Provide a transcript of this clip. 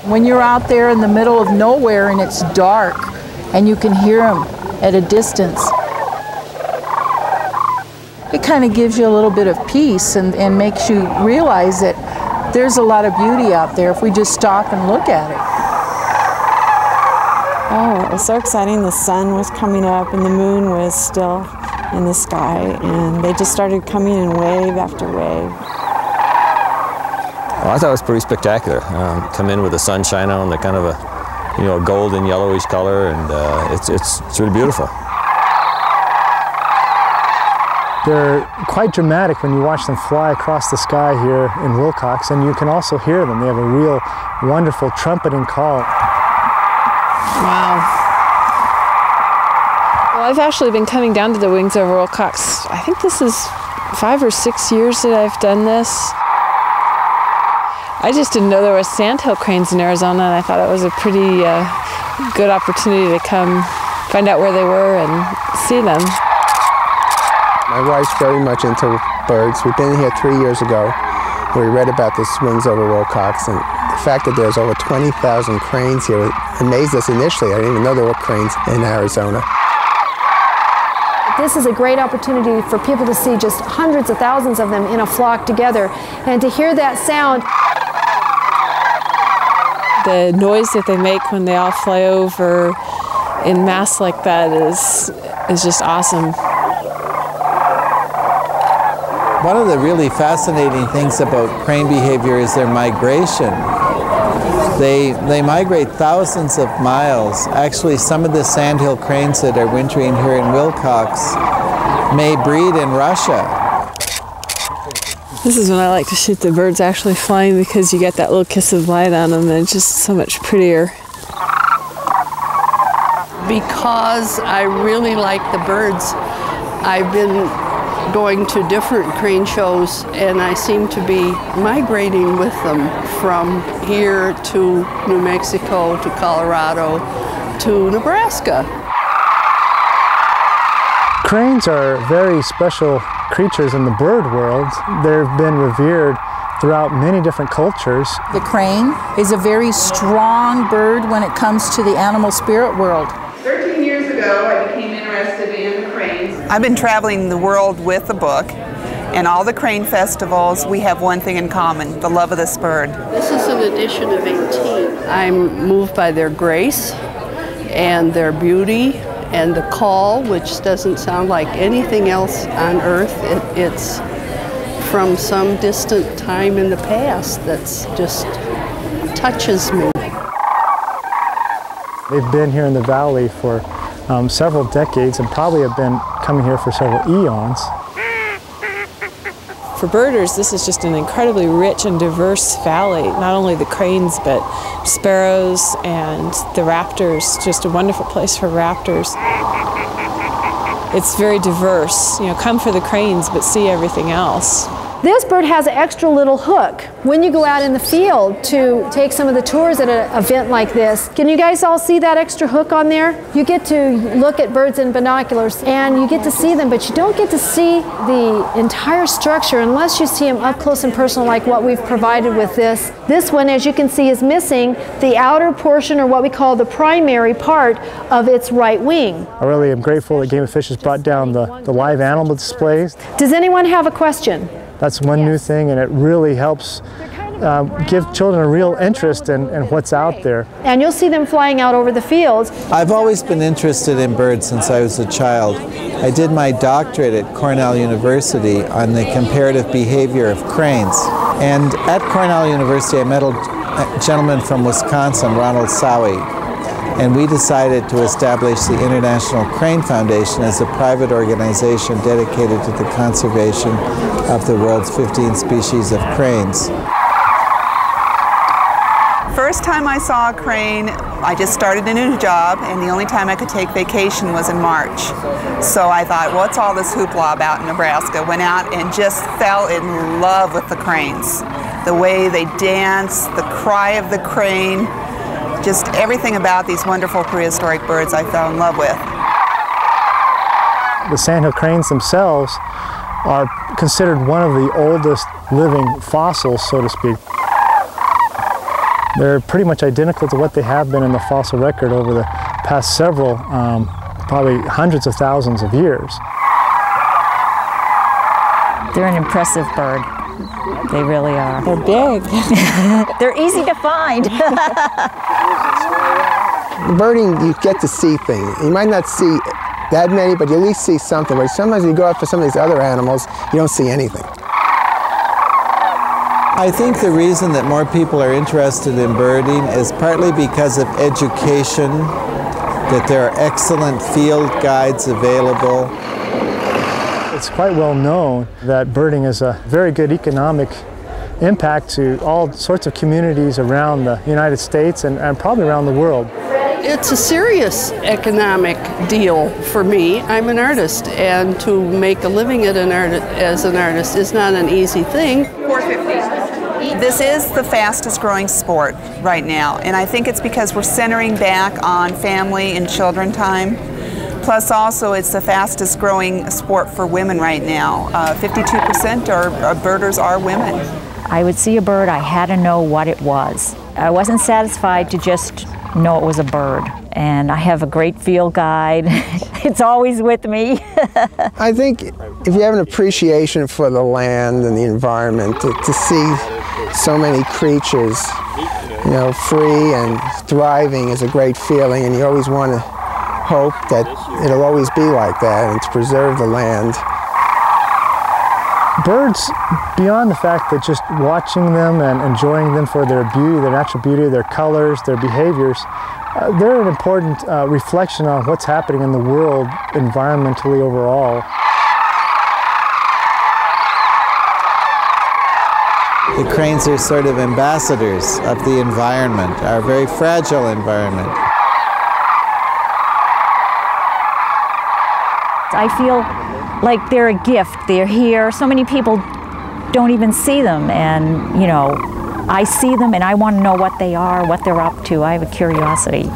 When you're out there in the middle of nowhere and it's dark and you can hear them at a distance, it kind of gives you a little bit of peace and makes you realize that there's a lot of beauty out there if we just stop and look at it. Oh, it was so exciting. The sun was coming up and the moon was still in the sky, and they just started coming in wave after wave. Well, I thought it was pretty spectacular. Come in with the sunshine on, the kind of a, a golden yellowish color, and it's really beautiful. They're quite dramatic when you watch them fly across the sky here in Willcox, and you can also hear them. They have a real wonderful trumpeting call. Wow. Well, I've actually been coming down to the wings over Willcox. I think this is 5 or 6 years that I've done this. I just didn't know there was sandhill cranes in Arizona, and I thought it was a pretty good opportunity to come find out where they were and see them. My wife's very much into birds. We've been here 3 years ago. We read about the swings over Willcox, and the fact that there's over 20,000 cranes here amazed us initially. I didn't even know there were cranes in Arizona. This is a great opportunity for people to see just hundreds of thousands of them in a flock together, and to hear that sound. The noise that they make when they all fly over in mass like that is just awesome. One of the really fascinating things about crane behavior is their migration. They migrate thousands of miles. Actually, some of the sandhill cranes that are wintering here in Willcox may breed in Russia. This is when I like to shoot the birds actually flying, because you get that little kiss of light on them and it's just so much prettier. Because I really like the birds, I've been going to different crane shows, and I seem to be migrating with them from here to New Mexico, to Colorado, to Nebraska. Cranes are very special creatures in the bird world. They've been revered throughout many different cultures. The crane is a very strong bird when it comes to the animal spirit world. 13 years ago, I became interested in the cranes. I've been traveling the world with the book, and all the crane festivals, we have one thing in common, the love of this bird. This is an edition of 18. I'm moved by their grace and their beauty and the call, which doesn't sound like anything else on earth. It's from some distant time in the past that's just touches me. They've been here in the valley for several decades and probably have been coming here for several eons. For birders, this is just an incredibly rich and diverse valley. Not only the cranes, but sparrows and the raptors. Just a wonderful place for raptors. It's very diverse. Come for the cranes, but see everything else. This bird has an extra little hook. When you go out in the field to take some of the tours at an event like this, can you guys all see that extra hook on there? You get to look at birds in binoculars and you get to see them, but you don't get to see the entire structure unless you see them up close and personal like what we've provided with this. This one, as you can see, is missing the outer portion, or what we call the primary part of its right wing. I really am grateful that Game and Fish has brought down the live animal displays. Does anyone have a question? That's one new thing, and it really helps give children a real interest in what's out there. And you'll see them flying out over the fields. I've always been interested in birds since I was a child. I did my doctorate at Cornell University on the comparative behavior of cranes. And at Cornell University, I met a gentleman from Wisconsin, Ronald Sowie. And we decided to establish the International Crane Foundation as a private organization dedicated to the conservation of the world's 15 species of cranes. First time I saw a crane, I just started a new job, and the only time I could take vacation was in March. So I thought, what's all this hoopla about in Nebraska? Went out and just fell in love with the cranes. The way they dance, the cry of the crane, just everything about these wonderful prehistoric birds I fell in love with. The sandhill cranes themselves are considered one of the oldest living fossils, so to speak. They're pretty much identical to what they have been in the fossil record over the past several, probably hundreds of thousands of years. They're an impressive bird. They really are. They're big. They're easy to find. Birding, you get to see things. You might not see that many, but you at least see something. But sometimes when you go out for some of these other animals, you don't see anything. I think the reason that more people are interested in birding is partly because of education, that there are excellent field guides available. It's quite well known that birding is a very good economic impact to all sorts of communities around the United States and probably around the world. It's a serious economic deal for me. I'm an artist, and to make a living as an artist is not an easy thing. This is the fastest growing sport right now, and I think it's because we're centering back on family and children time. Plus also it's the fastest growing sport for women right now. 52% of birders are women. I would see a bird, I had to know what it was. I wasn't satisfied to just know it was a bird. And I have a great field guide. It's always with me. I think if you have an appreciation for the land and the environment, to see so many creatures, you know, free and thriving is a great feeling, and you always want to hope that it'll always be like that and to preserve the land. Birds, beyond the fact that just watching them and enjoying them for their beauty, their natural beauty, their colors, their behaviors, they're an important reflection on what's happening in the world environmentally overall. The cranes are sort of ambassadors of the environment, our very fragile environment. I feel like they're a gift. They're here. So many people don't even see them, and you know, I see them and I want to know what they are, what they're up to. I have a curiosity.